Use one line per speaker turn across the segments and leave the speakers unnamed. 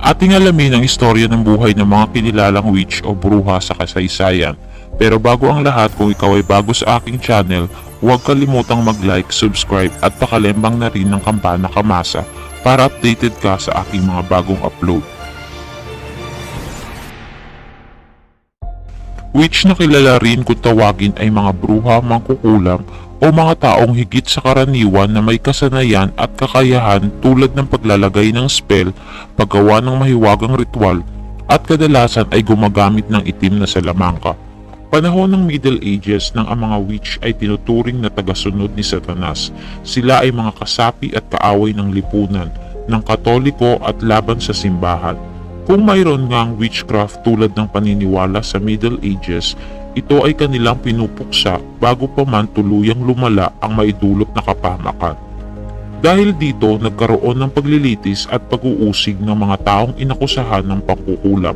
Ating alamin ang istorya ng buhay ng mga kinilalang witch o bruha sa kasaysayan. Pero bago ang lahat, kung ikaw ay bago sa aking channel, huwag kalimutang mag-like, subscribe at pakalembang na rin ng kampana kamasa para updated ka sa aking mga bagong upload. Witch na kilala rin kung tawagin ay mga bruha, mangkukulam o mga taong higit sa karaniwan na may kasanayan at kakayahan tulad ng paglalagay ng spell, paggawa ng mahiwagang ritual at kadalasan ay gumagamit ng itim na salamangka. Panahon ng Middle Ages nang ang mga witch ay tinuturing na tagasunod ni Satanas. Sila ay mga kasapi at kaaway ng lipunan, ng Katoliko at laban sa simbahan. Kung mayroon ngang witchcraft tulad ng paniniwala sa Middle Ages, ito ay kanilang pinupuksa bago pa man tuluyang lumala ang maidulot na kapahamakan. Dahil dito, nagkaroon ng paglilitis at pag-uusig ng mga taong inakusahan ng pangkukulam.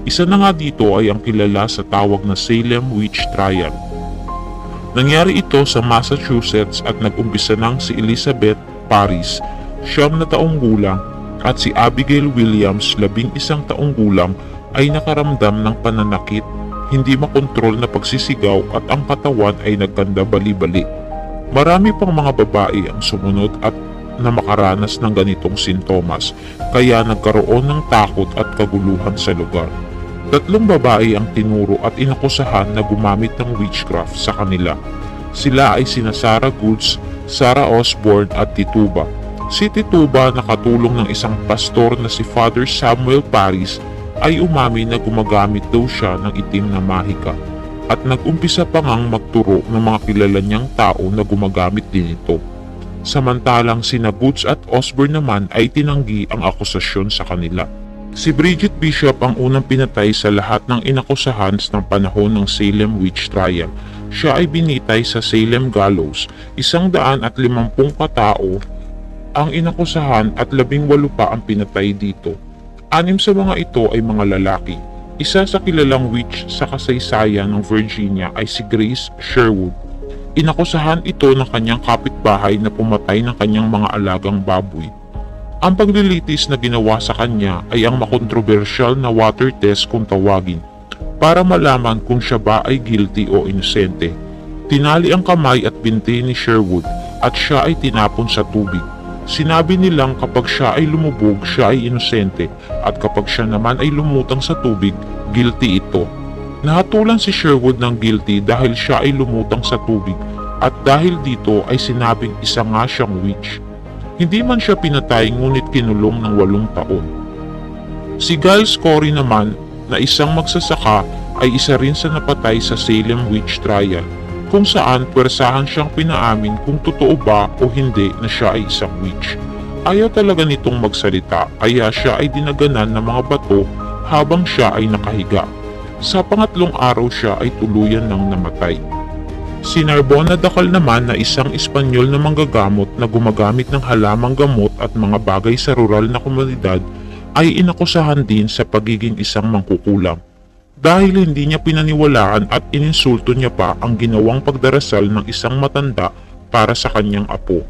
Isa na nga dito ay ang kilala sa tawag na Salem Witch Trial. Nangyari ito sa Massachusetts at nag-umpisa nang si Elizabeth Parris, 9 na taong gulang, at si Abigail Williams, 11 taong gulang, ay nakaramdam ng pananakit, hindi makontrol na pagsisigaw at ang katawan ay nagkanda bali-bali. Marami pang mga babae ang sumunod at na makaranas ng ganitong sintomas, kaya nagkaroon ng takot at kaguluhan sa lugar. 3 babae ang tinuro at inakusahan na gumamit ng witchcraft sa kanila. Sila ay sina Sarah Goods, Sarah Osborne at Tituba. Si Tituba, nakatulong ng isang pastor na si Father Samuel Parris, ay umamin na gumagamit daw siya ng itim na mahika at nag-umpisa pa ngang magturo ng mga kilala niyang tao na gumagamit din ito. Samantalang sina Goods at Osborne naman ay tinanggi ang akusasyon sa kanila. Si Bridget Bishop ang unang pinatay sa lahat ng inakusahan ng panahon ng Salem Witch Trial. Siya ay binitay sa Salem Gallows. 150 katao ang inakusahan at 18 pa ang pinatay dito. 6 sa mga ito ay mga lalaki. Isa sa kilalang witch sa kasaysayan ng Virginia ay si Grace Sherwood. Inakusahan ito ng kanyang kapitbahay na pumatay ng kanyang mga alagang baboy. Ang paglilitis na ginawa sa kanya ay ang makontrobersyal na water test kung tawagin para malaman kung siya ba ay guilty o inosente. Tinali ang kamay at binti ni Sherwood at siya ay tinapon sa tubig. Sinabi nilang kapag siya ay lumubog, siya ay inosente at kapag siya naman ay lumutang sa tubig, guilty ito. Nahatulan si Sherwood ng guilty dahil siya ay lumutang sa tubig at dahil dito ay sinabing isa nga siyang witch. Hindi man siya pinatay ngunit kinulong ng 8 taon. Si Giles Corey naman na isang magsasaka ay isa rin sa napatay sa Salem Witch Trial, kung saan pwersahan siyang pinaamin kung totoo ba o hindi na siya ay isang witch. Ayaw talaga nitong magsalita kaya siya ay dinaganan ng mga bato habang siya ay nakahiga. Sa pangatlong araw siya ay tuluyan ng namatay. Si Narbona Dacal naman na isang Espanyol na manggagamot na gumagamit ng halamang gamot at mga bagay sa rural na komunidad ay inakusahan din sa pagiging isang mangkukulam. Dahil hindi niya pinaniwalaan at ininsulto niya pa ang ginawang pagdarasal ng isang matanda para sa kanyang apo.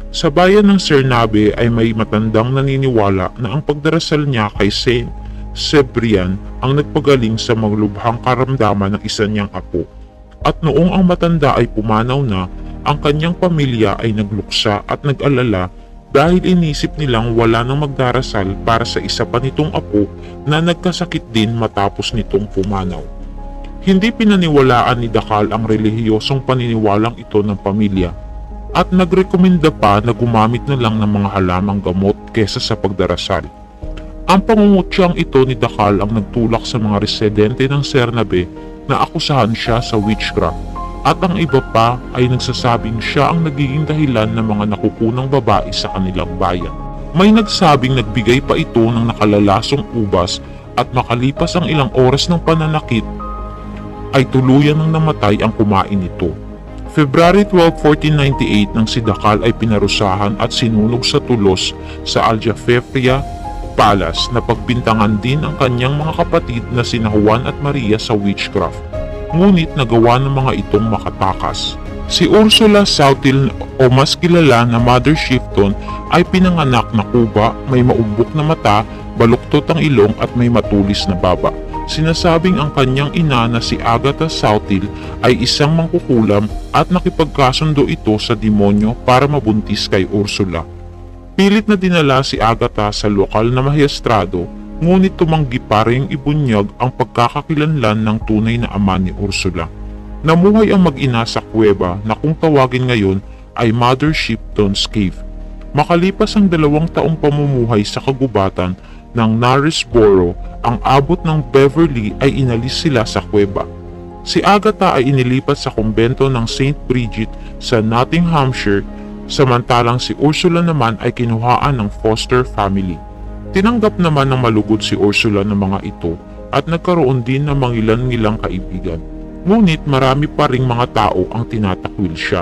Sa bayan ng Cernabe ay may matandang naniniwala na ang pagdarasal niya kay Saint Cebrian ang nagpagaling sa maglubhang karamdaman ng isa niyang apo. At noong ang matanda ay pumanaw na, ang kanyang pamilya ay nagluksa at nag-alala dahil inisip nilang wala nang magdarasal para sa isa pa nitong apo na nagkasakit din matapos nitong pumanaw. Hindi pinaniwalaan ni Dacal ang relihiyosong paniniwalang ito ng pamilya at nagrekomenda pa na gumamit na lang ng mga halamang gamot kesa sa pagdarasal. Ang pangungutyang ito ni Dacal ang nagtulak sa mga residente ng Cernabe na akusahan siya sa witchcraft at ang iba pa ay nagsasabing siya ang nagiging dahilan ng mga nakukunang babae sa kanilang bayan. May nagsabing nagbigay pa ito ng nakalalasong ubas at makalipas ang ilang oras ng pananakit ay tuluyan ng namatay ang kumain nito. February 12, 1498 nang si Dacal ay pinarusahan at sinunog sa tulos sa Aljaferia Palace na pagbintangan din ang kanyang mga kapatid na sina Juan at Maria sa witchcraft. Ngunit nagawa ng mga itong makatakas. Si Ursula Sautil o mas kilala na Mother Shifton ay pinanganak na kuba, may maumbok na mata, baluktot ang ilong at may matulis na baba. Sinasabing ang kanyang ina na si Agatha Sautil ay isang mangkukulam at nakipagkasundo ito sa demonyo para mabuntis kay Ursula. Pilit na dinala si Agatha sa lokal na mahiyastrado, ngunit tumanggi pa ring ibunyag ang pagkakakilanlan ng tunay na ama ni Ursula. Namuhay ang mag-ina sa kuweba na kung tawagin ngayon ay Mother Shifton's Cave. Makalipas ang 2 taong pamumuhay sa kagubatan ng Knaresborough, ang abot ng Beverly ay inalis sila sa kuweba. Si Agatha ay inilipat sa kumbento ng St. Bridget sa Nottinghamshire, samantalang si Ursula naman ay kinuhaan ng foster family. Tinanggap naman ng malugod si Ursula ng mga ito at nagkaroon din ng mangilan-ngilang kaibigan. Ngunit marami pa ring mga tao ang tinatakwil siya.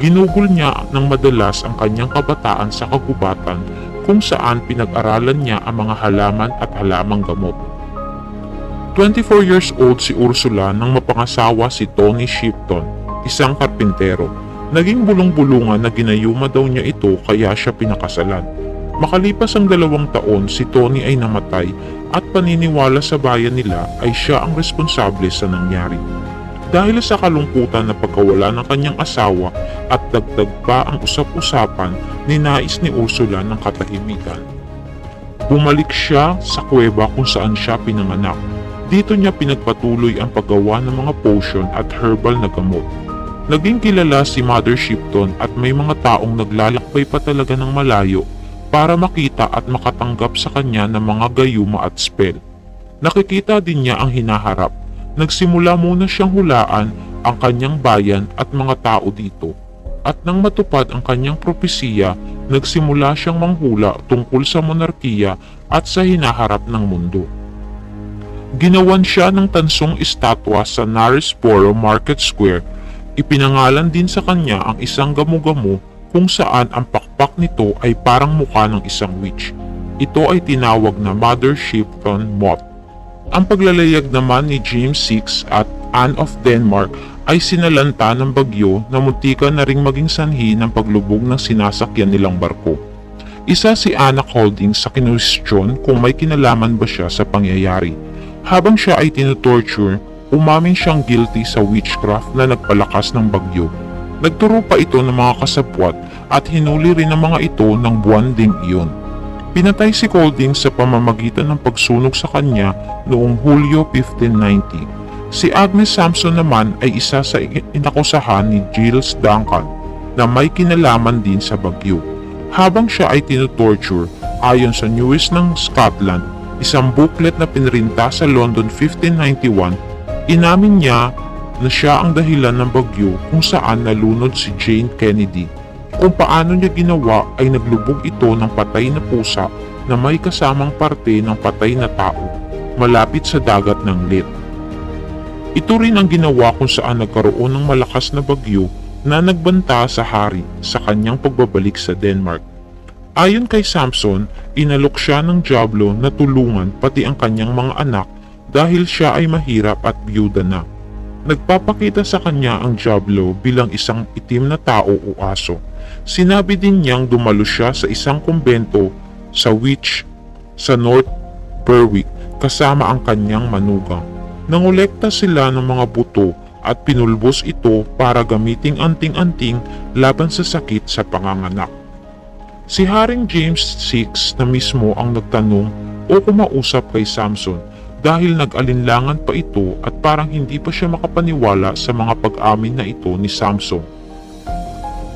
Ginugol niya ng madalas ang kanyang kabataan sa kagubatan kung saan pinag-aralan niya ang mga halaman at halamang gamot. 24 years old si Ursula nang mapangasawa si Tony Shifton, isang karpintero. Naging bulong-bulungan na ginayuma daw niya ito kaya siya pinakasalan. Makalipas ang 2 taon, si Tony ay namatay at paniniwala sa bayan nila ay siya ang responsable sa nangyari. Dahil sa kalungkutan na pagkawala ng kanyang asawa at dagdag pa ang usap-usapan, ninais ni Ursula ng katahimikan. Bumalik siya sa kuweba kung saan siya pinanganak. Dito niya pinagpatuloy ang paggawa ng mga potion at herbal na gamot. Naging kilala si Mother Shifton at may mga taong naglalakbay pa talaga ng malayo para makita at makatanggap sa kanya ng mga gayuma at spell. Nakikita din niya ang hinaharap. Nagsimula muna siyang hulaan ang kanyang bayan at mga tao dito. At nang matupad ang kanyang propesiya, nagsimula siyang manghula tungkol sa monarkiya at sa hinaharap ng mundo. Ginawan siya ng tansong estatwa sa Knaresborough Market Square. Ipinangalan din sa kanya ang isang gamu-gamu kung saan ang pakpak nito ay parang mukha ng isang witch. Ito ay tinawag na Mother Shifton Moth. Ang paglalayag naman ni James VI at Anne of Denmark ay sinalanta ng bagyo na muntikan na ring maging sanhi ng paglubog ng sinasakyan nilang barko. Isa si Anna Holdings sa kinwestiyon kung may kinalaman ba siya sa pangyayari. Habang siya ay tinutorture, umamin siyang guilty sa witchcraft na nagpalakas ng bagyo. Nagturo pa ito ng mga kasabwat at hinuli rin ng mga ito ng buwan ding iyon. Pinatay si Colding sa pamamagitan ng pagsunog sa kanya noong Hulyo 1590. Si Agnes Sampson naman ay isa sa inakusahan ni Giles Duncan na may kinalaman din sa bagyo. Habang siya ay tinutorture, ayon sa News ng Scotland, isang booklet na pinrinta sa London 1591, inamin niya na siya ang dahilan ng bagyo kung saan nalunod si Jane Kennedy. Kung paano niya ginawa ay naglubog ito ng patay na pusa na may kasamang parte ng patay na tao malapit sa dagat ng Lit. Ito rin ang ginawa kung saan nagkaroon ng malakas na bagyo na nagbanta sa hari sa kanyang pagbabalik sa Denmark. Ayon kay Samson, inalok siya ng dyablo na tulungan pati ang kanyang mga anak dahil siya ay mahirap at biyuda na. Nagpapakita sa kanya ang dyablo bilang isang itim na tao o aso. Sinabi din niyang dumalo siya sa isang kumbento sa witch sa North Berwick kasama ang kanyang manugang. Nangolekta sila ng mga buto at pinulbos ito para gamiting anting-anting laban sa sakit sa panganganak. Si Haring James VI na mismo ang nagtanong o kumausap kay Samson dahil nag-alinlangan pa ito at parang hindi pa siya makapaniwala sa mga pag-amin na ito ni Samson.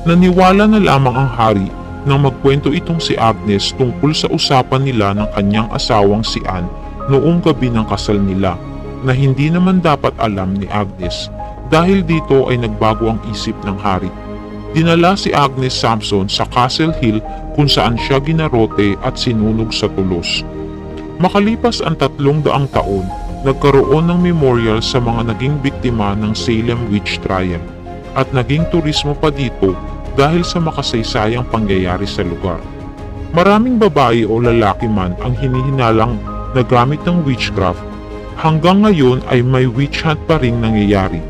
Naniwala na lamang ang hari nang magkwento itong si Agnes tungkol sa usapan nila ng kanyang asawang si Anne noong gabi ng kasal nila na hindi naman dapat alam ni Agnes. Dahil dito ay nagbago ang isip ng hari. Dinala si Agnes Sampson sa Castle Hill kung saan siya ginarote at sinunog sa tulos. Makalipas ang 300 taon, nagkaroon ng memorial sa mga naging biktima ng Salem Witch Trial at naging turismo pa dito dahil sa makasaysayang pangyayari sa lugar. Maraming babae o lalaki man ang hinihinalang na gamit ng witchcraft. Hanggang ngayon ay may witch hunt pa ring nangyayari.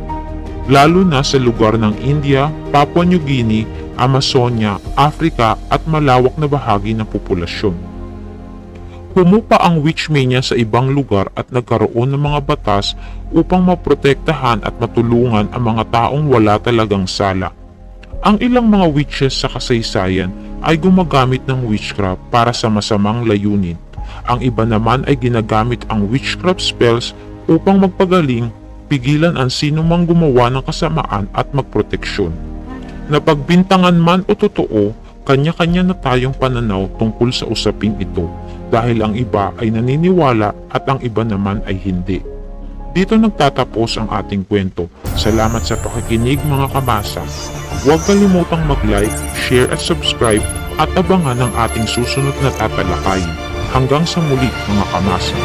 lalo na sa lugar ng India, Papua New Guinea, Amazonia, Africa at malawak na bahagi ng populasyon. Humupa ang witch mania sa ibang lugar at nagkaroon ng mga batas upang maprotektahan at matulungan ang mga taong wala talagang sala. Ang ilang mga witches sa kasaysayan ay gumagamit ng witchcraft para sa masamang layunin. Ang iba naman ay ginagamit ang witchcraft spells upang magpagaling, pigilan ang sino mang gumawa ng kasamaan at magproteksyon. Napagbintangan man o totoo, kanya-kanya na tayong pananaw tungkol sa usaping ito dahil ang iba ay naniniwala at ang iba naman ay hindi. Dito nagtatapos ang ating kwento. Salamat sa pakikinig mga kamasa. Huwag kalimutang mag-like, share at subscribe at abangan ang ating susunod na tatalakayin. Hanggang sa muli mga kamasa.